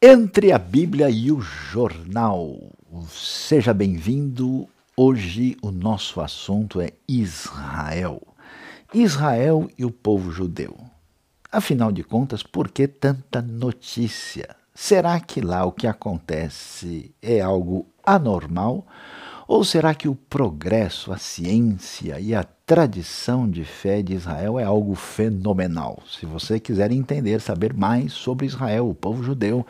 Entre a Bíblia e o jornal. Seja bem-vindo. Hoje o nosso assunto é Israel. Israel e o povo judeu. Afinal de contas, por que tanta notícia? Será que lá o que acontece é algo anormal? Ou será que o progresso, a ciência e a tradição de fé de Israel é algo fenomenal? Se você quiser entender, saber mais sobre Israel, o povo judeu,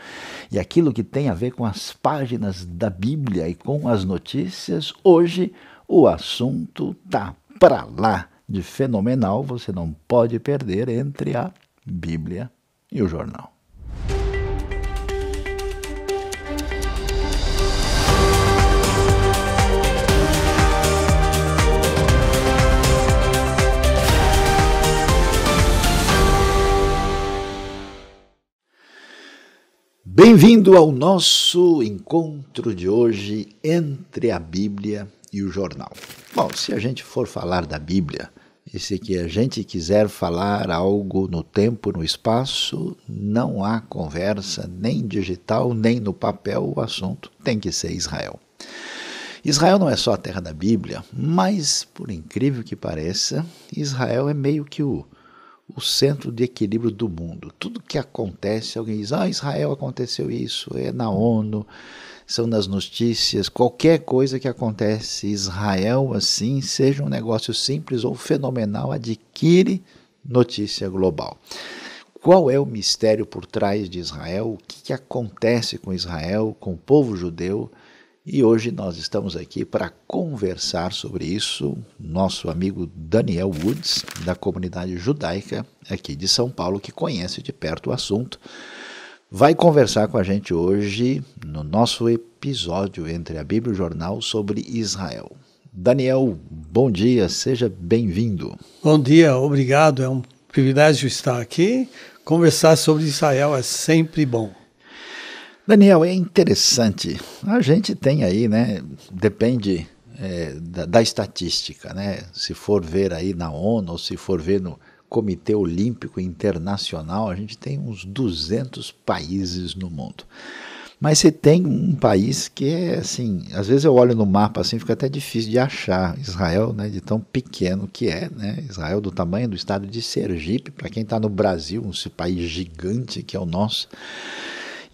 e aquilo que tem a ver com as páginas da Bíblia e com as notícias, hoje o assunto tá para lá de fenomenal. Você não pode perder entre a Bíblia e o jornal. Bem-vindo ao nosso encontro de hoje entre a Bíblia e o jornal. Bom, se a gente for falar da Bíblia, e se que a gente quiser falar algo no tempo, no espaço, não há conversa, nem digital, nem no papel, o assunto tem que ser Israel. Israel não é só a terra da Bíblia, mas, por incrível que pareça, Israel é meio que o centro de equilíbrio do mundo. Tudo que acontece, alguém diz, Israel aconteceu isso, é na ONU, são nas notícias, qualquer coisa que acontece, Israel, assim, seja um negócio simples ou fenomenal, adquire notícia global. Qual é o mistério por trás de Israel? O que acontece com Israel, com o povo judeu? E hoje nós estamos aqui para conversar sobre isso. Nosso amigo Daniel Woods, da comunidade judaica aqui de São Paulo, que conhece de perto o assunto, vai conversar com a gente hoje no nosso episódio Entre a Bíblia e o Jornal sobre Israel. Daniel, bom dia, seja bem-vindo. Bom dia, obrigado. É um privilégio estar aqui. Conversar sobre Israel é sempre bom. Daniel, é interessante, a gente tem aí, né, depende da estatística, né, se for ver aí na ONU ou se for ver no Comitê Olímpico Internacional, a gente tem uns 200 países no mundo. Mas se tem um país que é assim, às vezes eu olho no mapa assim, fica até difícil de achar Israel, né, de tão pequeno que é, né, Israel do tamanho do estado de Sergipe, para quem está no Brasil, esse país gigante que é o nosso.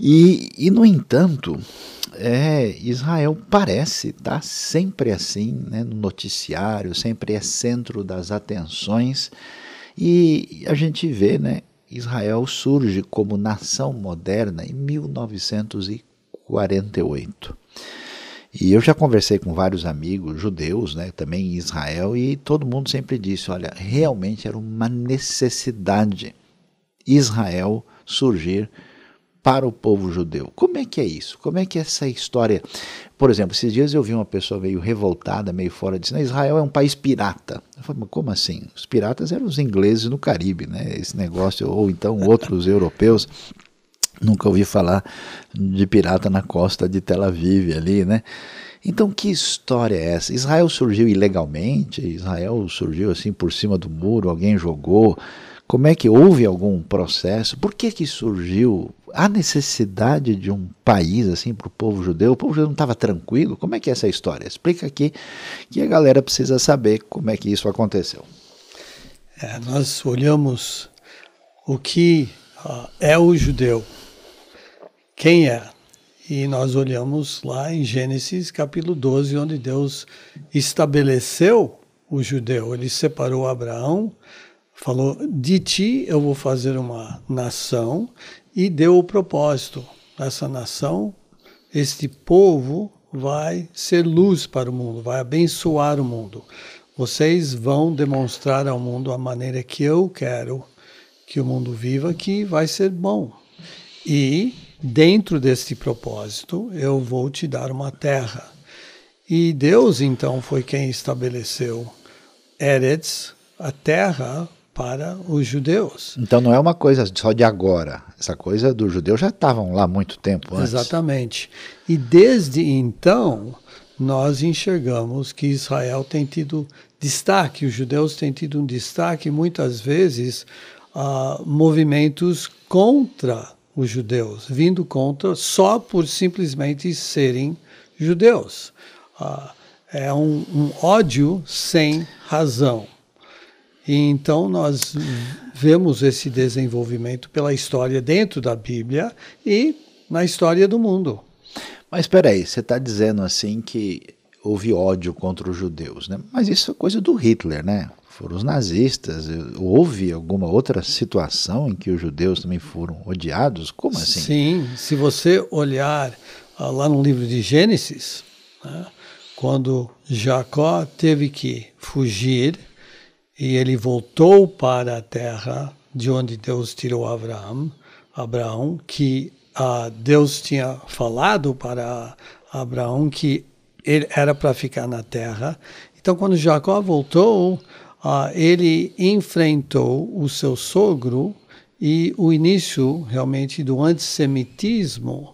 E no entanto, Israel parece estar sempre assim, né, no noticiário, sempre é centro das atenções, e a gente vê, né, Israel surge como nação moderna em 1948. E eu já conversei com vários amigos judeus, né, também em Israel, e todo mundo sempre disse, olha, realmente era uma necessidade Israel surgir para o povo judeu. Como é que é isso? Como é que é essa história? Por exemplo, esses dias eu vi uma pessoa meio revoltada, meio fora, dizendo, Israel é um país pirata. Eu falei, mas como assim? Os piratas eram os ingleses no Caribe, né? Esse negócio, ou então outros europeus. Nunca ouvi falar de pirata na costa de Tel Aviv ali, né? Então, que história é essa? Israel surgiu ilegalmente? Israel surgiu assim por cima do muro? Alguém jogou? Como é que houve algum processo? Por que surgiu a necessidade de um país assim para o povo judeu? O povo judeu não estava tranquilo? Como é que é essa história? Explica aqui que a galera precisa saber como é que isso aconteceu. Nós olhamos o que é o judeu, quem é? E nós olhamos lá em Gênesis capítulo 12, onde Deus estabeleceu o judeu. Ele separou Abraão, falou, de ti eu vou fazer uma nação, e deu o propósito. Essa nação, este povo vai ser luz para o mundo, vai abençoar o mundo. Vocês vão demonstrar ao mundo a maneira que eu quero que o mundo viva, que vai ser bom. E dentro deste propósito, eu vou te dar uma terra. E Deus, então, foi quem estabeleceu Eretz, a terra, para os judeus. Então não é uma coisa só de agora. Essa coisa dos judeus já estavam lá há muito tempo antes. Exatamente. E desde então, nós enxergamos que Israel tem tido destaque, os judeus têm tido um destaque, muitas vezes, movimentos contra os judeus, vindo contra só por simplesmente serem judeus. É um ódio sem razão. E então nós vemos esse desenvolvimento pela história dentro da Bíblia e na história do mundo. Mas espera aí, você está dizendo assim que houve ódio contra os judeus, né? Mas isso é coisa do Hitler, né? Foram os nazistas. Houve alguma outra situação em que os judeus também foram odiados? Como assim? Sim, se você olhar lá no livro de Gênesis, né, quando Jacó teve que fugir e ele voltou para a terra de onde Deus tirou Abraão, que Deus tinha falado para Abraão que ele era para ficar na terra. Então, quando Jacó voltou, ele enfrentou o seu sogro e o início realmente do antissemitismo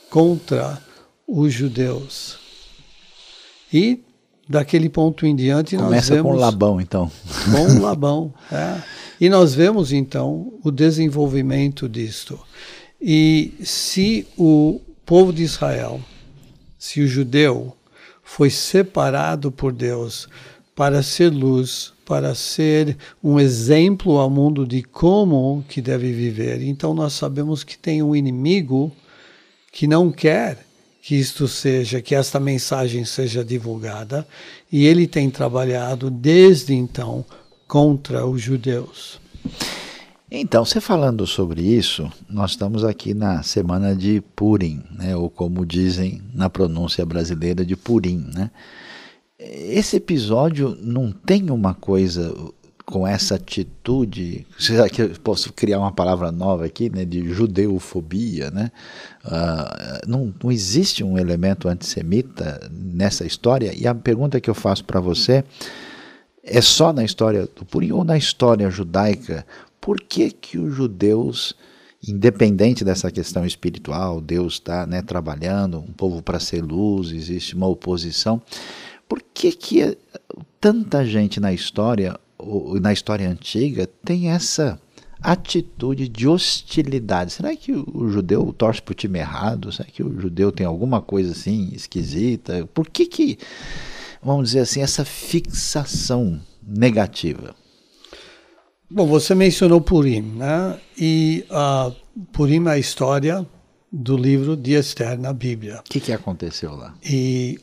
contra os judeus. E daquele ponto em diante Começa nós vemos... com Labão, então. Com Labão, é. E nós vemos, então, o desenvolvimento disto. E se o povo de Israel, se o judeu foi separado por Deus para ser luz, para ser um exemplo ao mundo de como que deve viver, então nós sabemos que tem um inimigo que não quer que isto seja, que esta mensagem seja divulgada, e ele tem trabalhado desde então contra os judeus. Então, você falando sobre isso, nós estamos aqui na semana de Purim, né? Ou como dizem na pronúncia brasileira, de Purim, né? Esse episódio não tem uma coisa com essa atitude, será que eu posso criar uma palavra nova aqui, né, de judeofobia, né? Não existe um elemento antissemita nessa história? E a pergunta que eu faço para você é só na história do Purim ou na história judaica? Por que os judeus, independente dessa questão espiritual, Deus está, né, trabalhando, um povo para ser luz, existe uma oposição, por que tanta gente na história antiga tem essa atitude de hostilidade? Será que o judeu torce para o time errado? Será que o judeu tem alguma coisa assim esquisita? Por que, vamos dizer assim, essa fixação negativa? Bom, você mencionou Purim, né? E Purim é a história do livro de Esther na Bíblia. O que aconteceu lá? E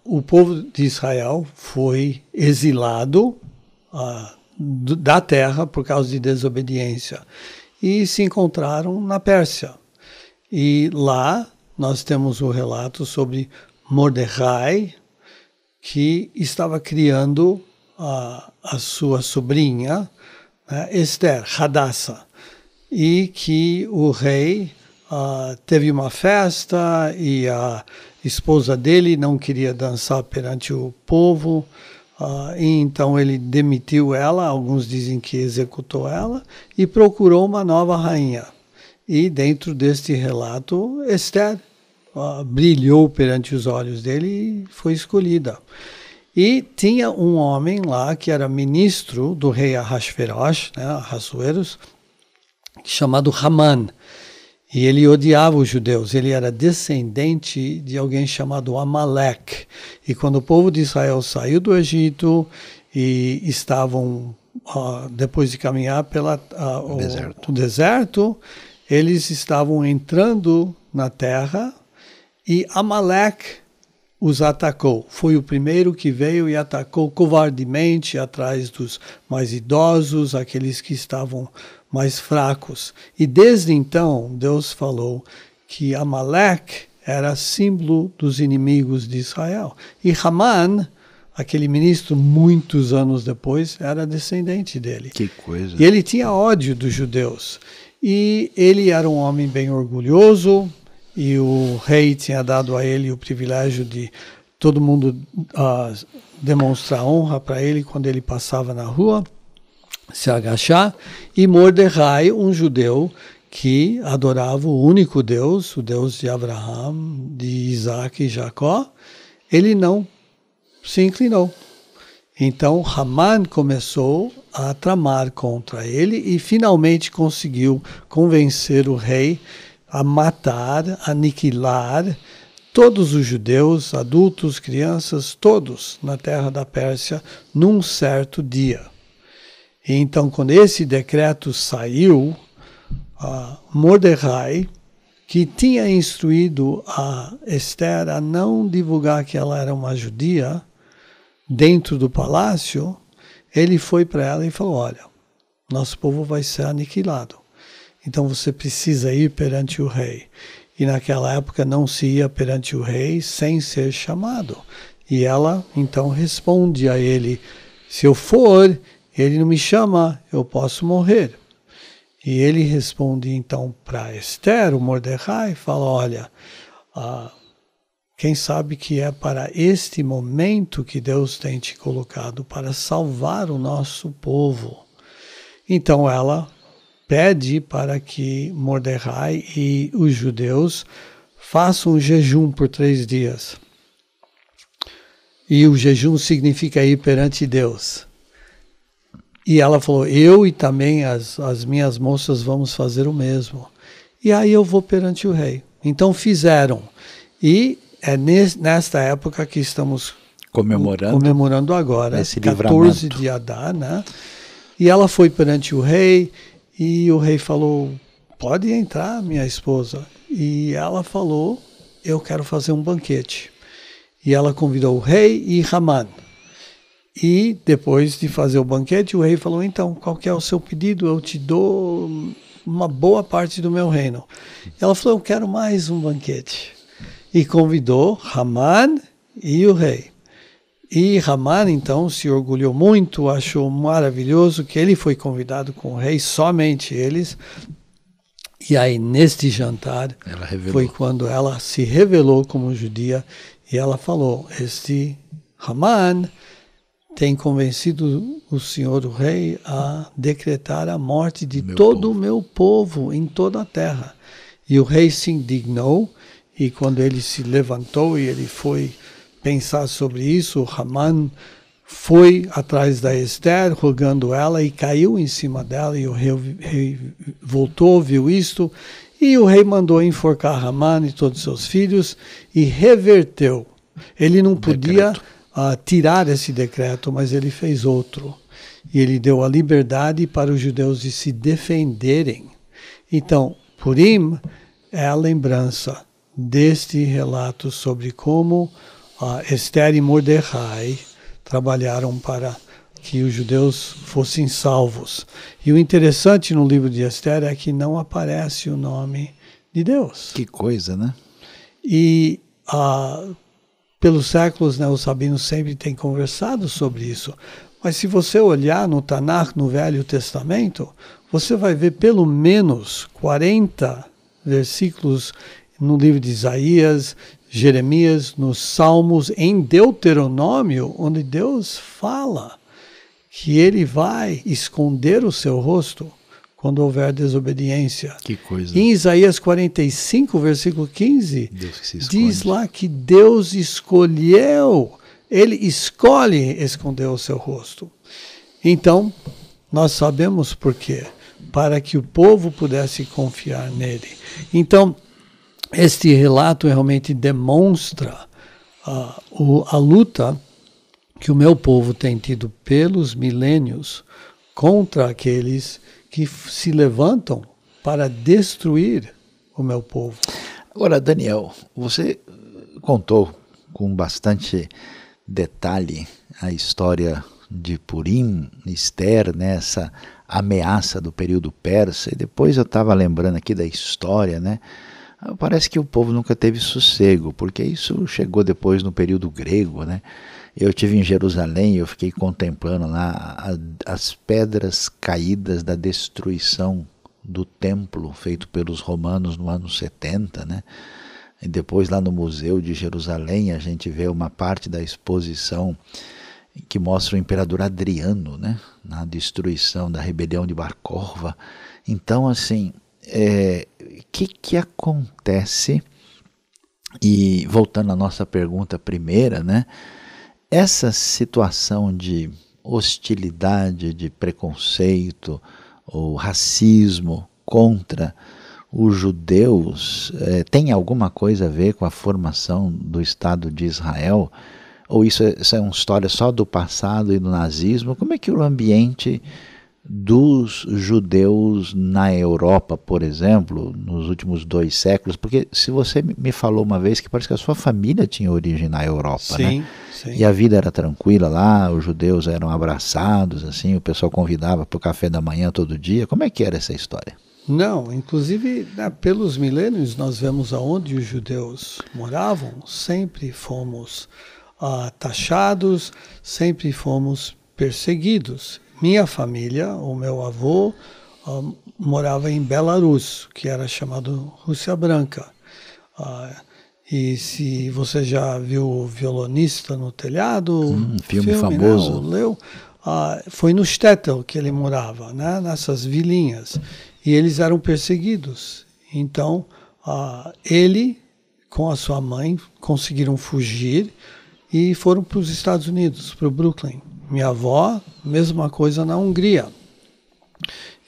o povo de Israel foi exilado da terra por causa de desobediência e se encontraram na Pérsia. E lá nós temos o relato sobre Mordecai, que estava criando a sua sobrinha, Esther, Hadassah, e que o rei teve uma festa e a esposa dele não queria dançar perante o povo, e então ele demitiu ela, alguns dizem que executou ela, e procurou uma nova rainha. E dentro deste relato, Esther brilhou perante os olhos dele e foi escolhida. E tinha um homem lá que era ministro do rei Ahasverosh, né, Ahasuerus, chamado Haman. E ele odiava os judeus. Ele era descendente de alguém chamado Amalek. E quando o povo de Israel saiu do Egito e estavam, depois de caminhar pelo deserto, eles estavam entrando na terra e Amalek os atacou. Foi o primeiro que veio e atacou covardemente atrás dos mais idosos, aqueles que estavam mais fracos. E desde então, Deus falou que Amalek era símbolo dos inimigos de Israel. E Haman, aquele ministro, muitos anos depois, era descendente dele. Que coisa. E ele tinha ódio dos judeus. E ele era um homem bem orgulhoso, e o rei tinha dado a ele o privilégio de todo mundo demonstrar honra para ele quando ele passava na rua, se agachar. E Mordecai, um judeu que adorava o único Deus, o Deus de Abraão, de Isaac e Jacó, ele não se inclinou. Então Haman começou a tramar contra ele e finalmente conseguiu convencer o rei a matar, aniquilar todos os judeus, adultos, crianças, todos na terra da Pérsia, num certo dia. E então, quando esse decreto saiu, Mordecai, que tinha instruído a Esther a não divulgar que ela era uma judia, dentro do palácio, ele foi para ela e falou, olha, nosso povo vai ser aniquilado. Então você precisa ir perante o rei. E naquela época não se ia perante o rei sem ser chamado. E ela então responde a ele, se eu for, ele não me chama, eu posso morrer. E ele responde então para Esther, o Mordecai, e fala, olha, quem sabe que é para este momento que Deus tem te colocado para salvar o nosso povo. Então ela pede para que Mordecai e os judeus façam um jejum por 3 dias. E o jejum significa ir perante Deus. E ela falou, eu e também as minhas moças vamos fazer o mesmo. E aí eu vou perante o rei. Então e é nesta época que estamos comemorando agora, esse 14 de Adar, né? E ela foi perante o rei, e o rei falou, pode entrar, minha esposa. E ela falou, eu quero fazer um banquete. E ela convidou o rei e Haman. E depois de fazer o banquete, o rei falou, então, qual que é o seu pedido? Eu te dou uma boa parte do meu reino. Ela falou, eu quero mais um banquete. E convidou Haman e o rei. E Haman, então, se orgulhou muito, achou maravilhoso que ele foi convidado com o rei, somente eles. E aí, neste jantar, foi quando ela se revelou como judia, e ela falou, este Haman tem convencido o senhor, o rei, a decretar a morte de todo o meu povo em toda a terra. E o rei se indignou, e quando ele se levantou e ele foi pensar sobre isso, Haman foi atrás da Esther, rogando ela, e caiu em cima dela, e o rei voltou, viu isto, e o rei mandou enforcar Haman e todos os seus filhos, e reverteu. Ele não podia tirar esse decreto, mas ele fez outro. E ele deu a liberdade para os judeus de se defenderem. Então, Purim é a lembrança deste relato sobre como Esther e Mordecai trabalharam para que os judeus fossem salvos. E o interessante no livro de Esther é que não aparece o nome de Deus. Que coisa, né? E pelos séculos, né, os rabinos sempre têm conversado sobre isso. Mas se você olhar no Tanakh, no Velho Testamento, você vai ver pelo menos 40 versículos no livro de Isaías, Jeremias, nos Salmos, em Deuteronômio, onde Deus fala que ele vai esconder o seu rosto quando houver desobediência. Que coisa. Em Isaías 45, versículo 15, diz lá que Deus escolheu, ele escolhe esconder o seu rosto. Então, nós sabemos por quê. Para que o povo pudesse confiar nele. Então, este relato realmente demonstra a luta que o meu povo tem tido pelos milênios contra aqueles que se levantam para destruir o meu povo. Agora, Daniel, você contou com bastante detalhe a história de Purim, Esther, nessa ameaça do período persa, e depois eu estava lembrando aqui da história, né? Parece que o povo nunca teve sossego, porque isso chegou depois no período grego, né? Eu estive em Jerusalém e eu fiquei contemplando lá as pedras caídas da destruição do templo feito pelos romanos no ano 70, né? E depois lá no Museu de Jerusalém a gente vê uma parte da exposição que mostra o imperador Adriano, né? Na destruição da rebelião de Bar Korva. Então, assim, que acontece? E voltando à nossa pergunta primeira, né? Essa situação de hostilidade, de preconceito ou racismo contra os judeus tem alguma coisa a ver com a formação do Estado de Israel? Ou isso é uma história só do passado e do nazismo? Como é que o ambiente dos judeus na Europa, por exemplo, nos últimos 2 séculos? Porque se você me falou uma vez que parece que a sua família tinha origem na Europa, sim, né? sim. E a vida era tranquila lá, os judeus eram abraçados, assim, o pessoal convidava para o café da manhã todo dia. Como é que era essa história? Não, inclusive, pelos milênios nós vemos aonde os judeus moravam, sempre fomos taxados, sempre fomos perseguidos. Minha família, o meu avô, morava em Belarus, que era chamado Rússia Branca. E se você já viu o Violonista no Telhado, filme famoso. Né, leu, foi no Shtetl que ele morava, né, nessas vilinhas. E eles eram perseguidos. Então, ele, com a sua mãe, conseguiram fugir e foram para os Estados Unidos, para o Brooklyn. Minha avó, mesma coisa na Hungria.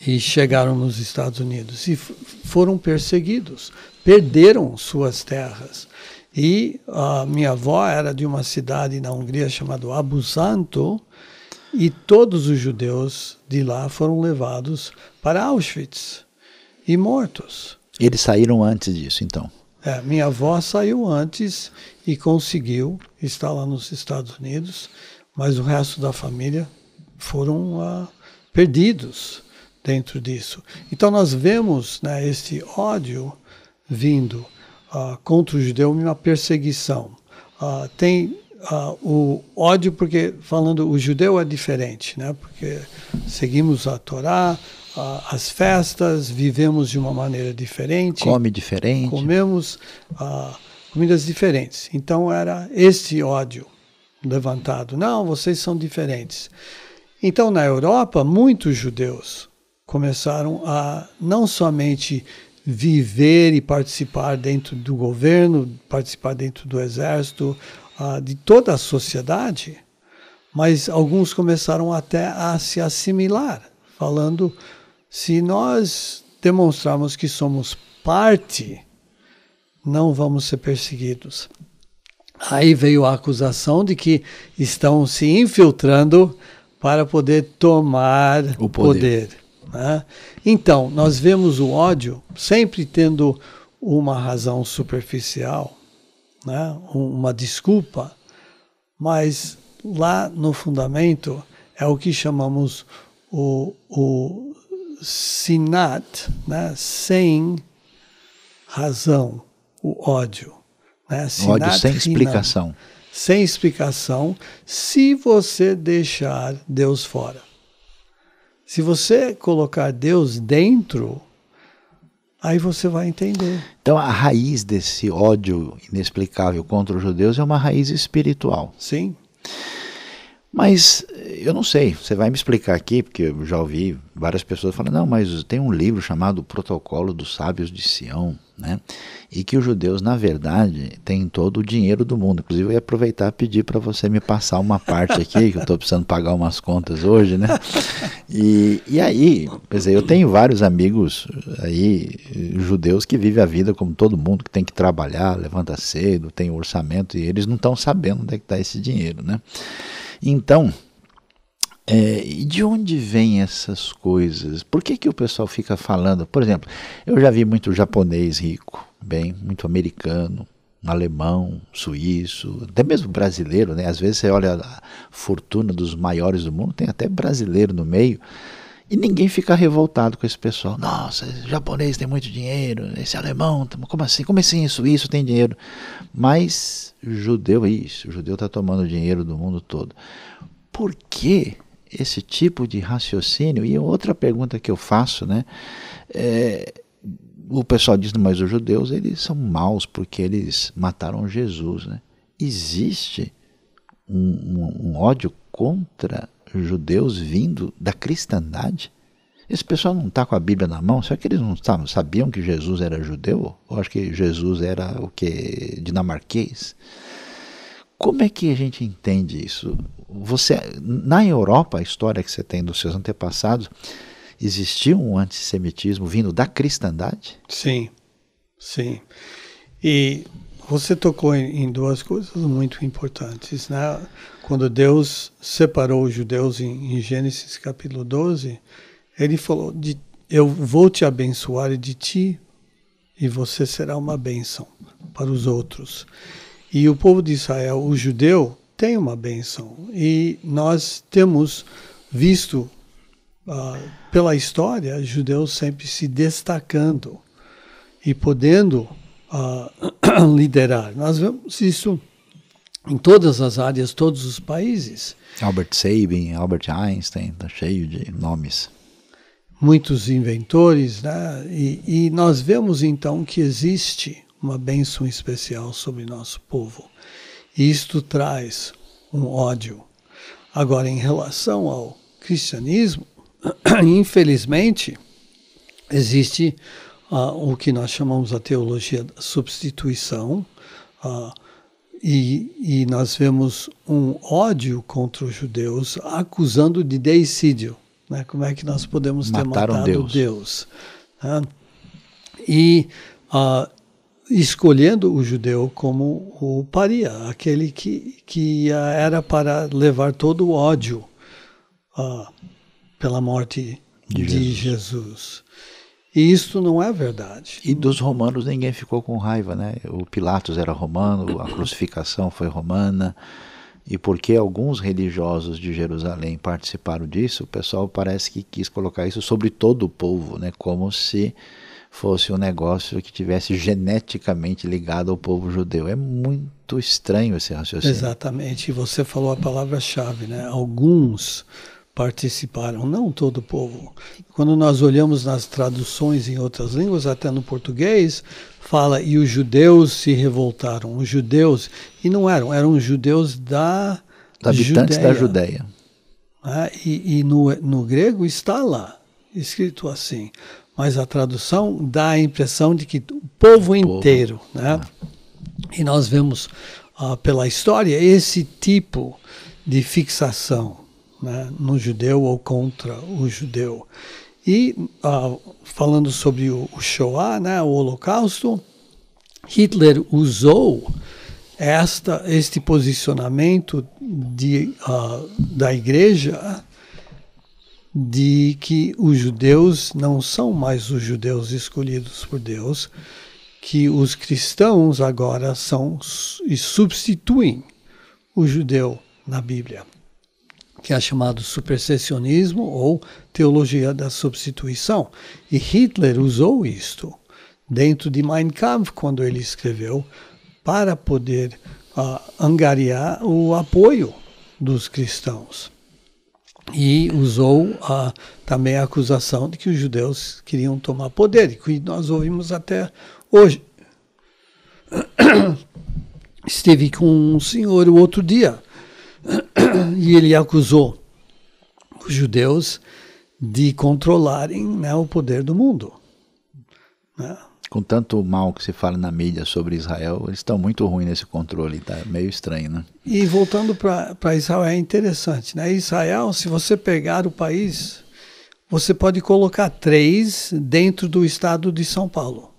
E chegaram nos Estados Unidos e foram perseguidos, perderam suas terras. E minha avó era de uma cidade na Hungria chamada Abu Zanto, e todos os judeus de lá foram levados para Auschwitz e mortos. Eles saíram antes disso, então? Minha avó saiu antes e conseguiu estar lá nos Estados Unidos, mas o resto da família foram perdidos dentro disso. Então nós vemos, né, esse ódio vindo contra o judeu, uma perseguição. Tem o ódio porque, falando, o judeu é diferente, né? Porque seguimos a Torá, as festas, vivemos de uma maneira diferente. Come diferente. Comemos comidas diferentes. Então era esse ódio levantado. Não, vocês são diferentes. Então na Europa, muitos judeus começaram a não somente viver e participar dentro do governo, participar dentro do exército, de toda a sociedade, mas alguns começaram até a se assimilar, falando, se nós demonstrarmos que somos parte, não vamos ser perseguidos. Aí veio a acusação de que estão se infiltrando para poder tomar o poder. Né? Então, nós vemos o ódio sempre tendo uma razão superficial, né? Uma desculpa, mas lá no fundamento é o que chamamos o sinat, né? Sem razão, o ódio. Né? Sinat, ódio sem explicação. Sem explicação, se você deixar Deus fora. Se você colocar Deus dentro, aí você vai entender. Então a raiz desse ódio inexplicável contra os judeus é uma raiz espiritual. Sim. Mas eu não sei, você vai me explicar aqui, porque eu já ouvi várias pessoas falando, não, mas tem um livro chamado Protocolo dos Sábios de Sião, né? E que os judeus, na verdade, têm todo o dinheiro do mundo. Inclusive, eu ia aproveitar e pedir para você me passar uma parte aqui, que eu estou precisando pagar umas contas hoje, né? E aí, quer dizer, eu tenho vários amigos aí, judeus, que vivem a vida como todo mundo, que tem que trabalhar, levanta cedo, tem orçamento, e eles não estão sabendo onde é que está esse dinheiro, né? Então, e de onde vêm essas coisas? Por que o pessoal fica falando? Por exemplo, eu já vi muito japonês rico, muito americano, alemão, suíço, até mesmo brasileiro, né? Às vezes você olha a fortuna dos maiores do mundo, tem até brasileiro no meio, e ninguém fica revoltado com esse pessoal. Nossa, esse japonês tem muito dinheiro, esse alemão, como assim? Como assim suíço tem dinheiro? Mas judeu é isso, o judeu está tomando dinheiro do mundo todo. Por que esse tipo de raciocínio? E outra pergunta que eu faço, né? O pessoal diz, mas os judeus eles são maus porque eles mataram Jesus, né? Existe um ódio contra judeus vindo da cristandade? Esse pessoal não está com a Bíblia na mão? Será que eles não sabiam que Jesus era judeu? Ou acho que Jesus era o que? Dinamarquês? Como é que a gente entende isso? Na Europa, a história que você tem dos seus antepassados, existia um antissemitismo vindo da cristandade? Sim, sim. E você tocou em duas coisas muito importantes, né? Quando Deus separou os judeus em Gênesis capítulo 12, ele falou, eu vou te abençoar de ti e você será uma bênção para os outros. E o povo de Israel, o judeu, tem uma bênção. E nós temos visto, pela história, judeus sempre se destacando e podendo liderar. Nós vemos isso em todas as áreas, todos os países. Albert Sabin, Albert Einstein, está cheio de nomes. Muitos inventores, né? E nós vemos então que existe uma bênção especial sobre nosso povo. E isto traz um ódio. Agora, em relação ao cristianismo, infelizmente, existe o que nós chamamos a teologia da substituição, e nós vemos um ódio contra os judeus, acusando de deicídio. Né? Como é que nós podemos ter matado Deus? Né? E escolhendo o judeu como o paria, aquele que era para levar todo o ódio pela morte de Jesus. E isso não é verdade. E dos romanos ninguém ficou com raiva, né? O Pilatos era romano, a crucificação foi romana, e porque alguns religiosos de Jerusalém participaram disso, o pessoal parece que quis colocar isso sobre todo o povo, né? Como se fosse um negócio que tivesse geneticamente ligado ao povo judeu. É muito estranho esse raciocínio. Exatamente, e você falou a palavra-chave, né? Alguns participaram, não todo o povo. Quando nós olhamos nas traduções em outras línguas, até no português, fala, e os judeus se revoltaram. Os judeus, e não eram judeus habitantes da Judéia. E no grego está lá, escrito assim. Mas a tradução dá a impressão de que o povo inteiro. Né? E nós vemos pela história esse tipo de fixação, né, no judeu ou contra o judeu. E falando sobre o Shoah, né, o Holocausto, Hitler usou este posicionamento da igreja de que os judeus não são mais os judeus escolhidos por Deus, que os cristãos agora são e substituem o judeu na Bíblia, que é chamado supersessionismo ou teologia da substituição. E Hitler usou isto dentro de Mein Kampf, quando ele escreveu, para poder angariar o apoio dos cristãos. E usou também a acusação de que os judeus queriam tomar poder, e que nós ouvimos até hoje. Estive com um senhor o outro dia, e ele acusou os judeus de controlarem, né, o poder do mundo. Né? Com tanto mal que se fala na mídia sobre Israel, eles estão muito ruins nesse controle, tá meio estranho, né? E voltando para Israel, é interessante, né? Israel, se você pegar o país, você pode colocar 3 dentro do estado de São Paulo.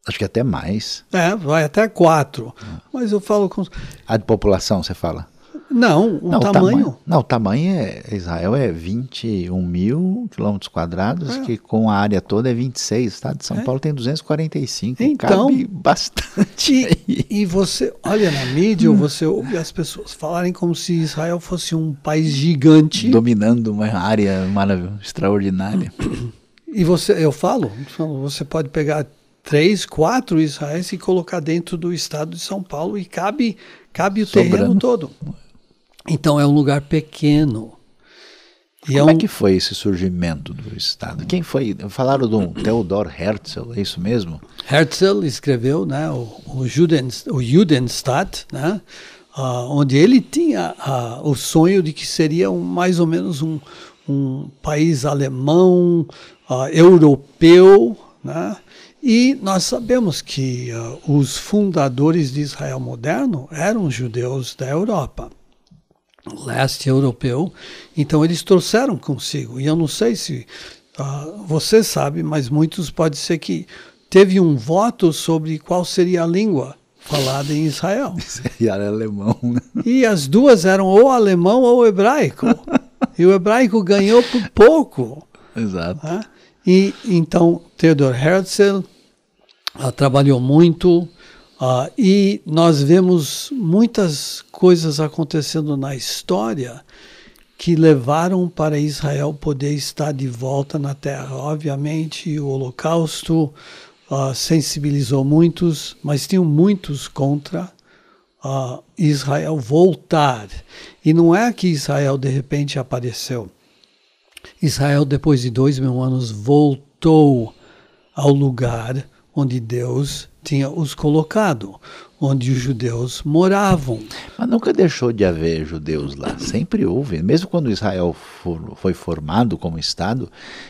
Acho que até mais. Vai até 4. Mas eu falo com... A de população, você fala? Não, o tamanho. O tamanho Israel é 21 mil quilômetros quadrados, que com a área toda é 26. O estado de São Paulo tem 245. Então, cabe bastante. E você olha na mídia, ou você ouve as pessoas falarem como se Israel fosse um país gigante. Dominando uma área maravilhosa, extraordinária. E eu falo, você pode pegar 3, 4 Israéis e colocar dentro do estado de São Paulo e cabe o terreno todo. Então é um lugar pequeno. E como é que foi esse surgimento do Estado? Quem foi? Falaram do Theodor Herzl, é isso mesmo? Herzl escreveu, né, o Judenstaat, né, onde ele tinha o sonho de que seria mais ou menos um país alemão, europeu, né, E nós sabemos que os fundadores de Israel moderno eram judeus da Europa, leste europeu, então eles trouxeram consigo. E eu não sei se você sabe, mas muitos pode ser que teve um voto sobre qual seria a língua falada em Israel. E era alemão, né? E as duas eram ou alemão ou hebraico. E o hebraico ganhou por pouco. Exato. Né? E então Theodor Herzl trabalhou muito, e nós vemos muitas coisas acontecendo na história que levaram para Israel poder estar de volta na terra. Obviamente, o Holocausto sensibilizou muitos, mas tinham muitos contra Israel voltar. E não é que Israel de repente apareceu. Israel, depois de 2000 anos, voltou ao lugar onde Deus tinha os colocado, onde os judeus moravam. Mas nunca deixou de haver judeus lá, sempre houve. Mesmo quando Israel foi formado como Estado,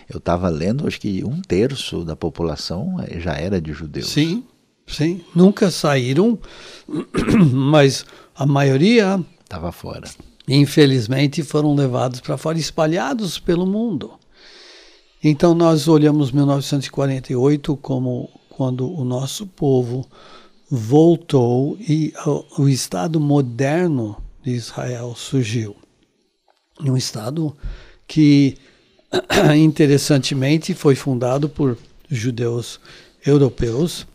eu estava lendo, acho que 1/3 da população já era de judeus. Sim, sim, nunca saíram, mas a maioria estava fora. Infelizmente foram levados para fora, espalhados pelo mundo. Então nós olhamos 1948 como quando o nosso povo voltou e o Estado moderno de Israel surgiu. Um Estado que, interessantemente, foi fundado por judeus europeus.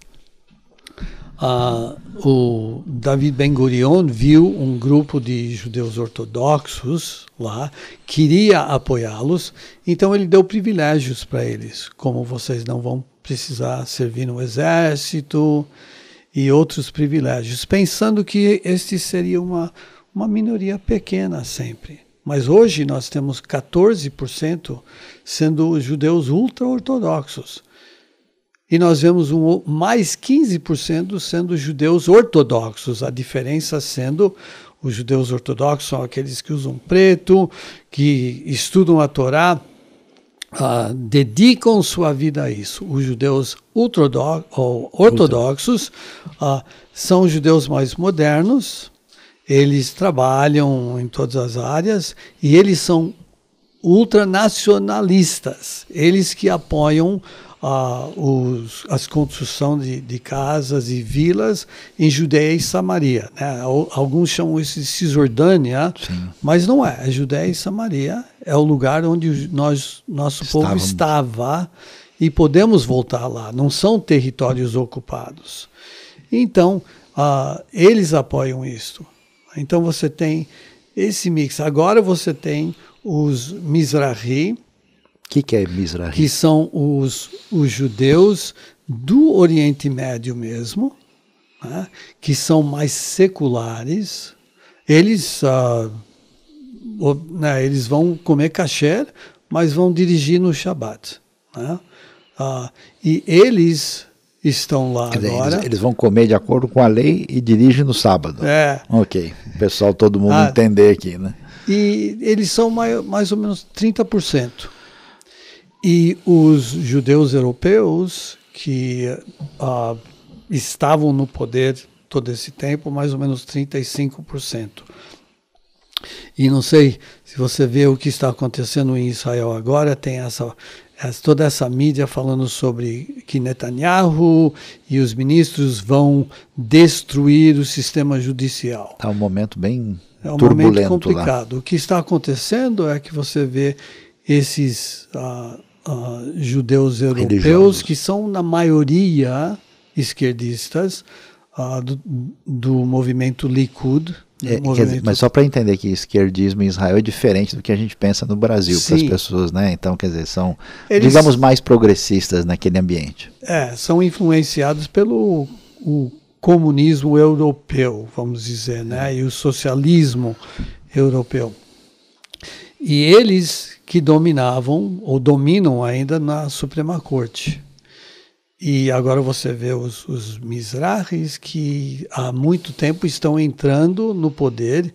O David Ben-Gurion viu um grupo de judeus ortodoxos lá, queria apoiá-los, então ele deu privilégios para eles, como vocês não vão precisar servir no exército e outros privilégios, pensando que este seria uma minoria pequena sempre. Mas hoje nós temos 14% sendo judeus ultra-ortodoxos. E nós vemos mais 15% sendo judeus ortodoxos, a diferença sendo os judeus ortodoxos são aqueles que usam preto, que estudam a Torá, dedicam sua vida a isso. Os judeus ortodoxos são os judeus mais modernos, eles trabalham em todas as áreas e eles são ultranacionalistas, eles que apoiam as construções de casas e vilas em Judeia e Samaria. Né? Alguns chamam isso de Cisjordânia, sim, mas não é. A Judeia e Samaria é o lugar onde nosso povo estava e podemos voltar lá. Não são territórios ocupados. Então, eles apoiam isso. Então você tem esse mix. Agora você tem os Mizrahi. O que é Mizrahi? Que são os judeus do Oriente Médio mesmo, né, que são mais seculares. Eles vão comer kasher, mas vão dirigir no Shabat. Né? E eles estão lá agora. Eles vão comer de acordo com a lei e dirigem no sábado. É. Ok, o pessoal, todo mundo entender aqui, né? E eles são mais ou menos 30%. E os judeus europeus que estavam no poder todo esse tempo, mais ou menos 35%. E não sei se você vê o que está acontecendo em Israel agora, tem toda essa mídia falando sobre que Netanyahu e os ministros vão destruir o sistema judicial. Está um momento bem turbulento. É um momento complicado. Lá. O que está acontecendo é que você vê esses judeus europeus, religiosos, que são na maioria esquerdistas, do movimento Likud. Mas só para entender que esquerdismo em Israel é diferente do que a gente pensa no Brasil, para as pessoas, né? Então, quer dizer, são, digamos, mais progressistas naquele ambiente. São influenciados pelo o comunismo europeu, vamos dizer, né? E o socialismo europeu. E eles que dominavam, ou dominam ainda na Suprema Corte. E agora você vê os Mizrahis que há muito tempo estão entrando no poder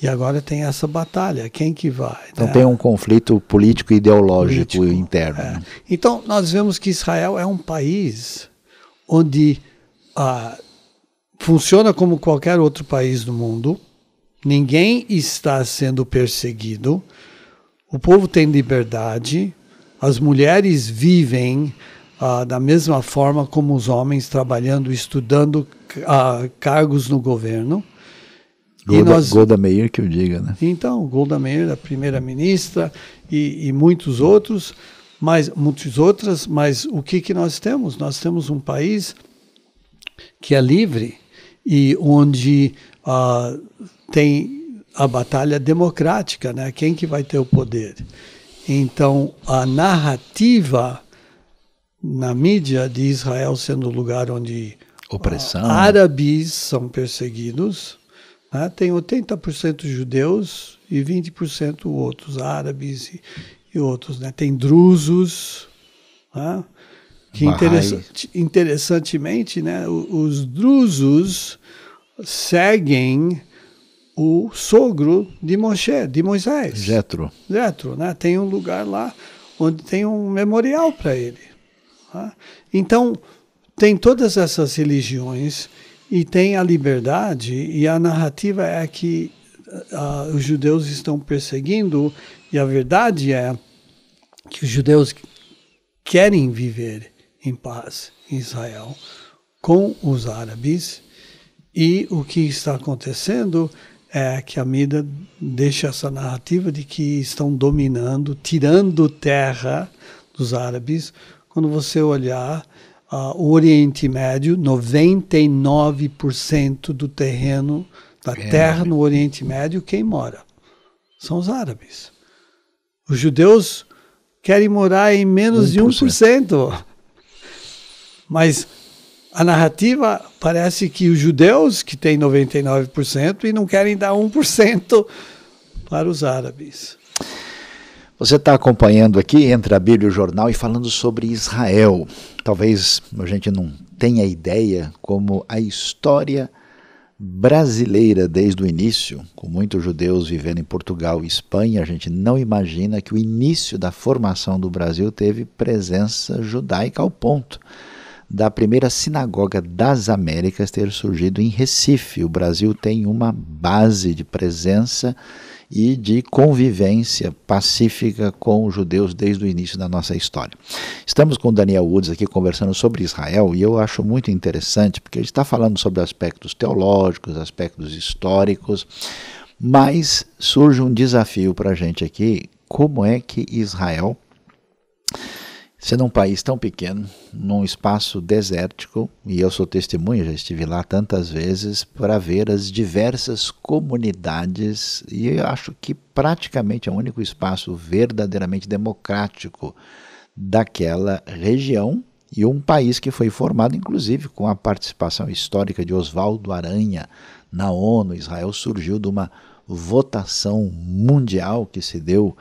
e agora tem essa batalha. Quem que vai? Então tem um conflito político e ideológico interno. Né? Então nós vemos que Israel é um país onde funciona como qualquer outro país do mundo, ninguém está sendo perseguido, o povo tem liberdade, as mulheres vivem da mesma forma como os homens, trabalhando, estudando cargos no governo. Golda Meir que o diga, né? Então, Golda Meir, a primeira-ministra, e muitos outros, mas o que nós temos? Nós temos um país que é livre e onde tem a batalha democrática, né? Quem que vai ter o poder? Então, a narrativa na mídia de Israel sendo o lugar onde árabes são perseguidos, né? Tem 80% judeus e 20% outros, árabes e outros, né? Tem drusos, né? Que interessantemente, né? Os drusos seguem o sogro de Moisés. Jetro, né? Tem um lugar lá onde tem um memorial para ele. Tá? Então, tem todas essas religiões e tem a liberdade, e a narrativa é que os judeus estão perseguindo, e a verdade é que os judeus querem viver em paz em Israel com os árabes, e o que está acontecendo é que a mídia deixa essa narrativa de que estão dominando, tirando terra dos árabes. Quando você olhar o Oriente Médio, 99% do terreno da terra no Oriente Médio, quem mora? São os árabes. Os judeus querem morar em menos de 1%. Mas a narrativa parece que os judeus, que têm 99%, e não querem dar 1% para os árabes. Você está acompanhando aqui Entre a Bíblia e o Jornal e falando sobre Israel. Talvez a gente não tenha ideia como a história brasileira desde o início, com muitos judeus vivendo em Portugal e Espanha, a gente não imagina que o início da formação do Brasil teve presença judaica ao ponto da primeira sinagoga das Américas ter surgido em Recife. O Brasil tem uma base de presença e de convivência pacífica com os judeus desde o início da nossa história. Estamos com o Daniel Woods aqui conversando sobre Israel, e eu acho muito interessante, porque ele está falando sobre aspectos teológicos, aspectos históricos, mas surge um desafio para a gente aqui: como é que Israel, sendo um país tão pequeno, num espaço desértico, e eu sou testemunha, já estive lá tantas vezes, para ver as diversas comunidades, e eu acho que praticamente é o único espaço verdadeiramente democrático daquela região, e um país que foi formado, inclusive, com a participação histórica de Oswaldo Aranha na ONU. Israel surgiu de uma votação mundial que se deu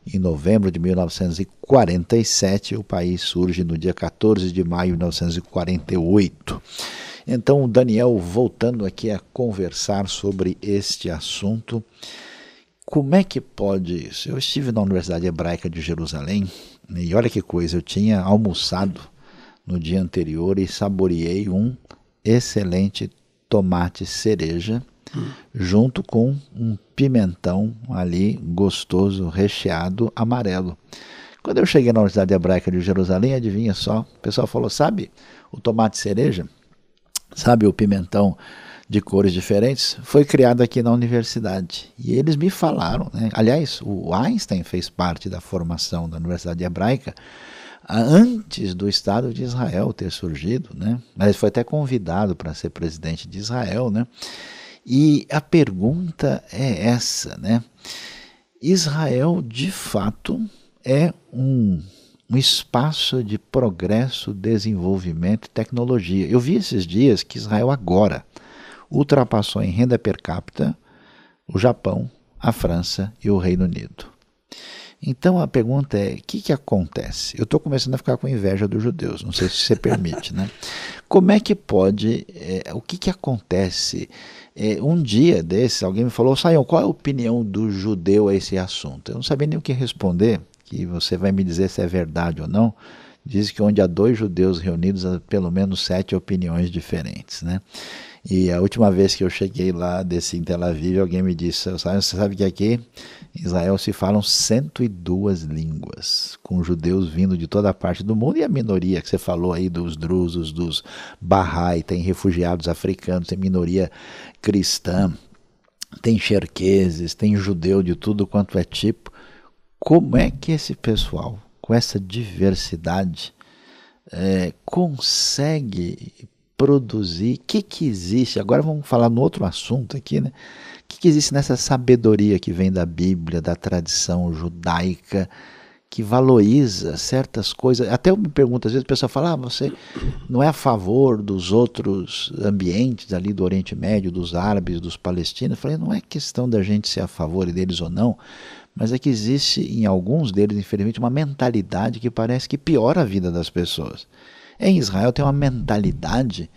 em novembro de 1947, o país surge no dia 14 de maio de 1948. Então, o Daniel, voltando aqui a conversar sobre este assunto, como é que pode isso? Eu estive na Universidade Hebraica de Jerusalém, e olha que coisa, eu tinha almoçado no dia anterior e saboreei um excelente tomate cereja, junto com um pimentão ali gostoso, recheado, amarelo. Quando eu cheguei na Universidade Hebraica de Jerusalém, adivinha só, o pessoal falou: sabe o tomate cereja? Sabe o pimentão de cores diferentes? Foi criado aqui na universidade. E eles me falaram, né? Aliás, o Einstein fez parte da formação da Universidade Hebraica antes do Estado de Israel ter surgido, né? Mas ele foi até convidado para ser presidente de Israel, né? E a pergunta é essa, né? Israel, de fato, é um espaço de progresso, desenvolvimento e tecnologia. Eu vi esses dias que Israel agora ultrapassou em renda per capita o Japão, a França e o Reino Unido. Então a pergunta é: o que acontece? Eu estou começando a ficar com inveja dos judeus, não sei se você permite, né? Como é que pode, o que acontece? Um dia desses, alguém me falou: Sayão, qual é a opinião do judeu a esse assunto? Eu não sabia nem o que responder, que você vai me dizer se é verdade ou não. diz que onde há 2 judeus reunidos, há pelo menos 7 opiniões diferentes, né? E a última vez que eu cheguei lá, desci em Tel Aviv, alguém me disse, você sabe que aqui em Israel se falam 102 línguas, com judeus vindo de toda parte do mundo, e a minoria que você falou aí dos drusos, dos Bahá'í, tem refugiados africanos, tem minoria cristã, tem xerqueses, tem judeu de tudo quanto é tipo. Como é que esse pessoal, com essa diversidade, consegue produzir? O que existe? Agora vamos falar no outro assunto aqui, né? O que existe nessa sabedoria que vem da Bíblia, da tradição judaica, que valoriza certas coisas? Até eu me pergunto, às vezes o pessoal fala, você não é a favor dos outros ambientes ali do Oriente Médio, dos árabes, dos palestinos? Eu falei, não é questão da gente ser a favor deles ou não, mas é que existe em alguns deles, infelizmente, uma mentalidade que parece que piora a vida das pessoas. Em Israel tem uma mentalidade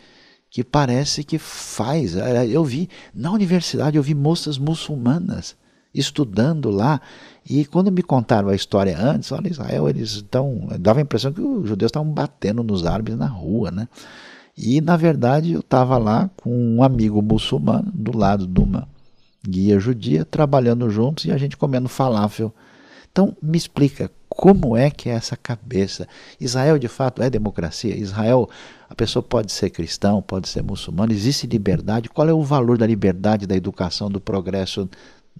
que parece que faz. Eu vi, na universidade, eu vi moças muçulmanas estudando lá, e quando me contaram a história antes, olha, Israel, eles estão... Dava a impressão que os judeus estavam batendo nos árabes na rua, né? E, na verdade, eu estava lá com um amigo muçulmano, do lado de uma guia judia, trabalhando juntos, e a gente comendo falafel. Então, me explica, como é que é essa cabeça? Israel, de fato, é democracia? Israel, a pessoa pode ser cristão, pode ser muçulmano, existe liberdade? Qual é o valor da liberdade, da educação, do progresso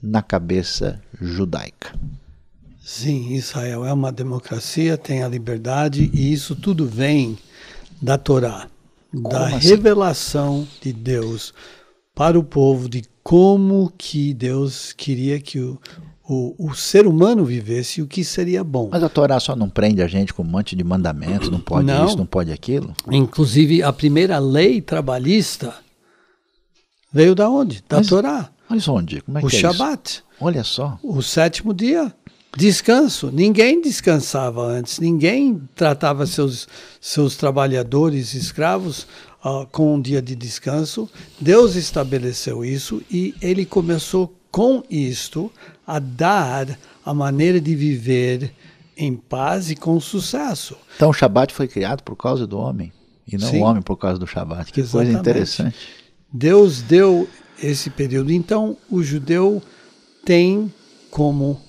na cabeça judaica? Sim, Israel é uma democracia, tem a liberdade, e isso tudo vem da Torá, da revelação de Deus para o povo, de como que Deus queria que o ser humano vivesse, o que seria bom. Mas a Torá só não prende a gente com um monte de mandamentos, não pode isso, não pode aquilo? Inclusive, a primeira lei trabalhista veio da onde? Da Torá. Mas onde? Como é que o é Shabat. Isso? Olha só. O 7º dia. Descanso. Ninguém descansava antes. Ninguém tratava seus trabalhadores, escravos, com um dia de descanso. Deus estabeleceu isso e ele começou com isto a dar a maneira de viver em paz e com sucesso. Então o Shabat foi criado por causa do homem e não o homem por causa do Shabat. Que Exatamente. Coisa interessante. Deus deu esse período. Então o judeu tem como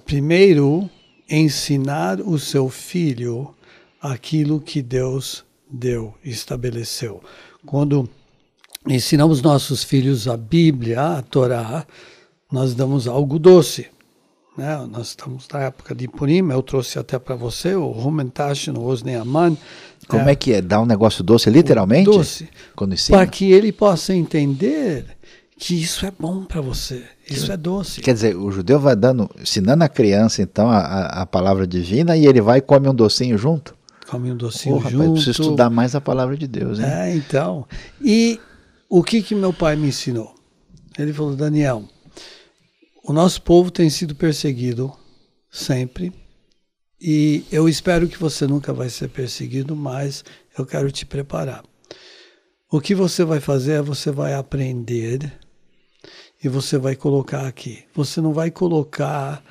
primeiro ensinar o seu filho aquilo que Deus deu, estabeleceu. Quando ensinamos nossos filhos a Bíblia, a Torá, nós damos algo doce. Né? Nós estamos na época de Purim, eu trouxe até para você o Rumentashen, o Osnei Aman. Como é que é? Dá um negócio doce, literalmente? Doce. Quando ensina? Para que ele possa entender que isso é bom para você, isso é doce. Quer dizer, o judeu vai ensinando a criança, então, a palavra divina, e ele vai e come um docinho junto? Come um docinho junto. Rapaz, preciso estudar mais a palavra de Deus, hein? Então. E o que meu pai me ensinou? Ele falou, Daniel, o nosso povo tem sido perseguido sempre, e eu espero que você nunca vai ser perseguido, mas eu quero te preparar. O que você vai fazer é você vai aprender e você vai colocar aqui. Você não vai colocar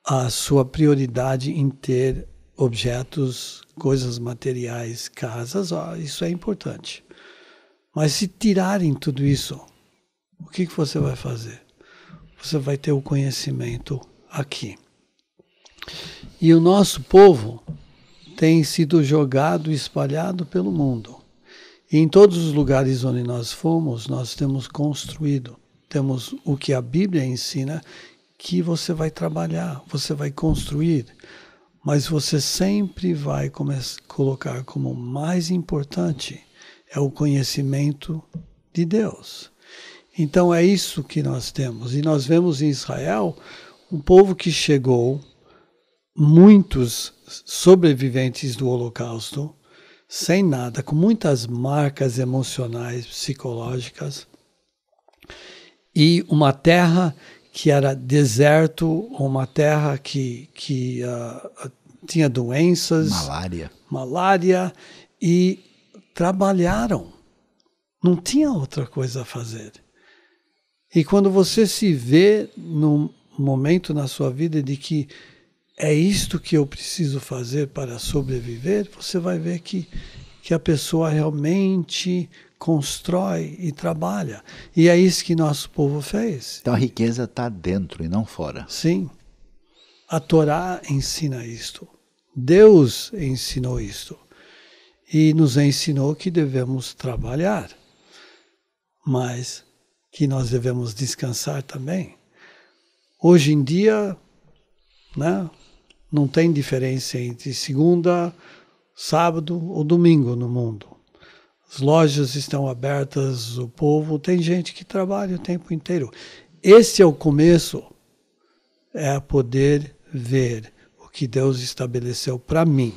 a sua prioridade em ter objetos, coisas materiais, casas, isso é importante. Mas se tirarem tudo isso, o que você vai fazer? Você vai ter o conhecimento aqui. E o nosso povo tem sido jogado, espalhado pelo mundo. E em todos os lugares onde nós fomos, nós temos construído. Temos o que a Bíblia ensina, que você vai trabalhar, você vai construir. Mas você sempre vai colocar como mais importante é o conhecimento de Deus. Então é isso que nós temos. E nós vemos em Israel um povo que chegou, muitos sobreviventes do Holocausto, sem nada, com muitas marcas emocionais, psicológicas, e uma terra que era deserto, uma terra que tinha doenças, malária, e trabalharam. Não tinha outra coisa a fazer. E quando você se vê num momento na sua vida de que é isto que eu preciso fazer para sobreviver, você vai ver que a pessoa realmente constrói e trabalha. E é isso que nosso povo fez. Então a riqueza está dentro e não fora. Sim. A Torá ensina isto. Deus ensinou isto. E nos ensinou que devemos trabalhar, mas que nós devemos descansar também. Hoje em dia, né, não tem diferença entre segunda, sábado ou domingo no mundo. As lojas estão abertas, o povo, tem gente que trabalha o tempo inteiro. Esse é o começo, é poder ver o que Deus estabeleceu para mim.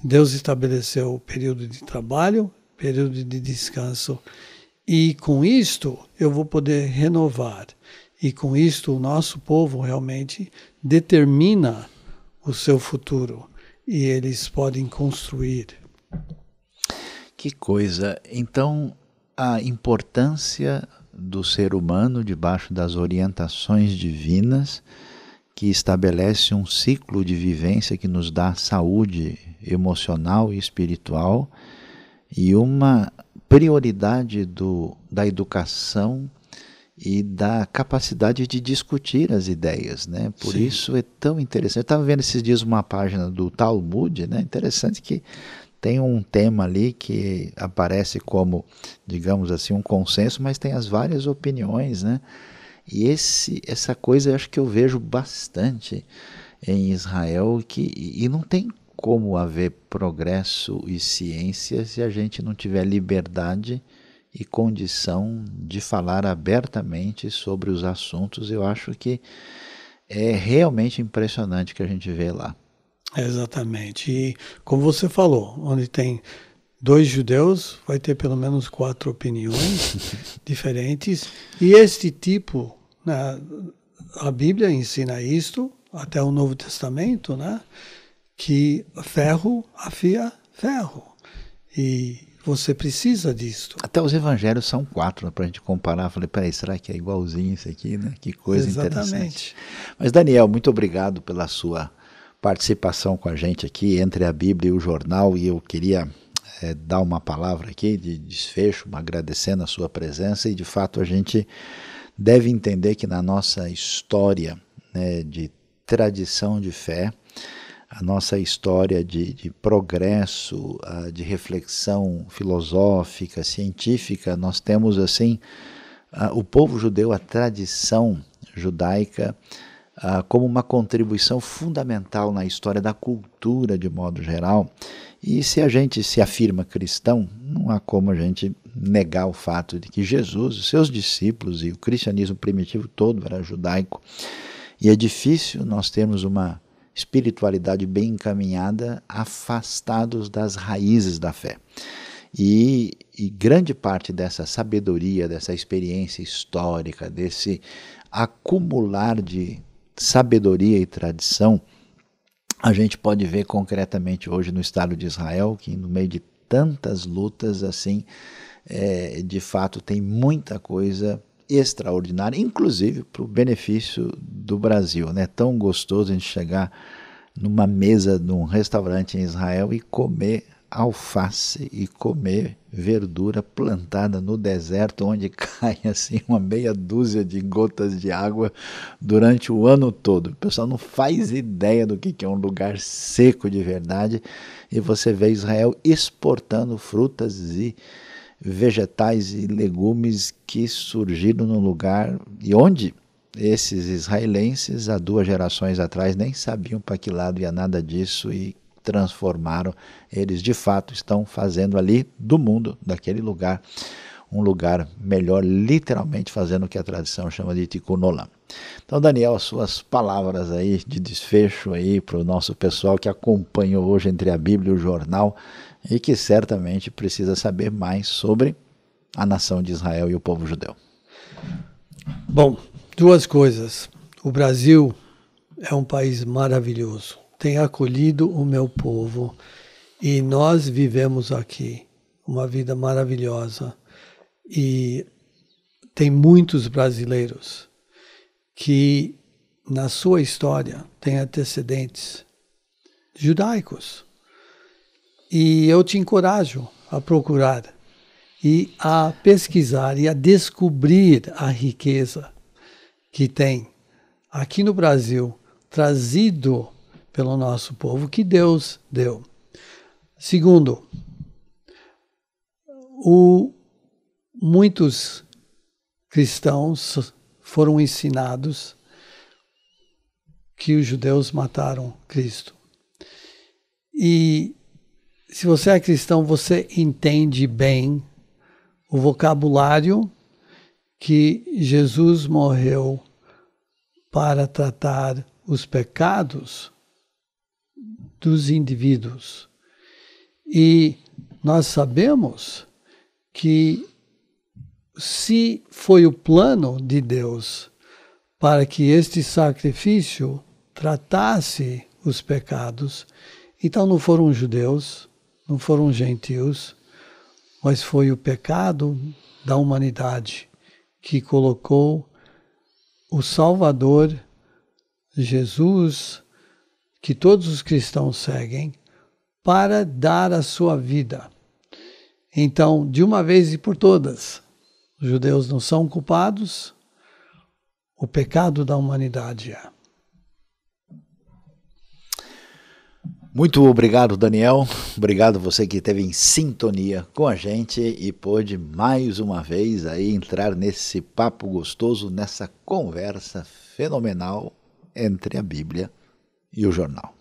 Deus estabeleceu o período de trabalho, período de descanso, e com isto eu vou poder renovar. E com isto o nosso povo realmente determina o seu futuro e eles podem construir. Que coisa! Então, a importância do ser humano debaixo das orientações divinas que estabelece um ciclo de vivência que nos dá saúde emocional e espiritual e uma prioridade da educação e da capacidade de discutir as ideias, né? Por Sim. isso é tão interessante. Eu estava vendo esses dias uma página do Talmud, né? Interessante que tem um tema ali que aparece como, digamos assim, um consenso, mas tem as várias opiniões, né? E essa coisa eu acho que eu vejo bastante em Israel, e não tem como haver progresso e ciência se a gente não tiver liberdade e condição de falar abertamente sobre os assuntos. Eu acho que é realmente impressionante o que a gente vê lá. Exatamente. E como você falou, onde tem 2 judeus, vai ter pelo menos 4 opiniões diferentes. E este tipo, né, a Bíblia ensina isto, até o Novo Testamento, né, que ferro afia ferro. E você precisa disto. Até os evangelhos são 4, né, para a gente comparar. Eu falei, peraí, será que é igualzinho isso aqui, né? Que coisa interessante. Mas Daniel, muito obrigado pela sua participação com a gente aqui, entre a Bíblia e o jornal, e eu queria dar uma palavra aqui de desfecho, agradecendo a sua presença, e de fato a gente deve entender que na nossa história, né, de tradição de fé, a nossa história de progresso, de reflexão filosófica, científica, nós temos assim o povo judeu, a tradição judaica, como uma contribuição fundamental na história da cultura de modo geral. E se a gente se afirma cristão, não há como a gente negar o fato de que Jesus, os seus discípulos e o cristianismo primitivo todo era judaico. E é difícil nós termos uma espiritualidade bem encaminhada, afastados das raízes da fé. E grande parte dessa sabedoria, dessa experiência histórica, desse acumular de sabedoria e tradição, a gente pode ver concretamente hoje no Estado de Israel, que no meio de tantas lutas assim, de fato tem muita coisa extraordinária, inclusive para o benefício do Brasil, né? Tão gostoso a gente chegar numa mesa num restaurante em Israel e comer alface e comer verdura plantada no deserto, onde cai assim uma meia dúzia de gotas de água durante o ano todo. O pessoal não faz ideia do que é um lugar seco de verdade, e você vê Israel exportando frutas e vegetais e legumes que surgiram no lugar e onde esses israelenses há 2 gerações atrás nem sabiam para que lado ia nada disso, e transformaram. Eles de fato estão fazendo ali do mundo, daquele lugar, um lugar melhor, literalmente fazendo o que a tradição chama de Tikkun Olam. Então, Daniel, as suas palavras aí de desfecho aí para o nosso pessoal que acompanha hoje entre a Bíblia e o jornal e que certamente precisa saber mais sobre a nação de Israel e o povo judeu. Bom, 2 coisas. O Brasil é um país maravilhoso. Tem acolhido o meu povo e nós vivemos aqui uma vida maravilhosa. E tem muitos brasileiros que na sua história, tem antecedentes judaicos. E eu te encorajo a procurar e a pesquisar e a descobrir a riqueza que tem aqui no Brasil, trazido pelo nosso povo, que Deus deu. Segundo, muitos cristãos foram ensinados que os judeus mataram Cristo. E se você é cristão, você entende bem o vocabulário que Jesus morreu para tratar os pecados dos indivíduos. E nós sabemos que se foi o plano de Deus para que este sacrifício tratasse os pecados, então não foram judeus, não foram gentios, mas foi o pecado da humanidade que colocou o Salvador, Jesus, que todos os cristãos seguem, para dar a sua vida. Então, de uma vez e por todas, os judeus não são culpados, o pecado da humanidade é. Muito obrigado, Daniel. Obrigado você que esteve em sintonia com a gente e pôde mais uma vez aí entrar nesse papo gostoso, nessa conversa fenomenal entre a Bíblia e o jornal.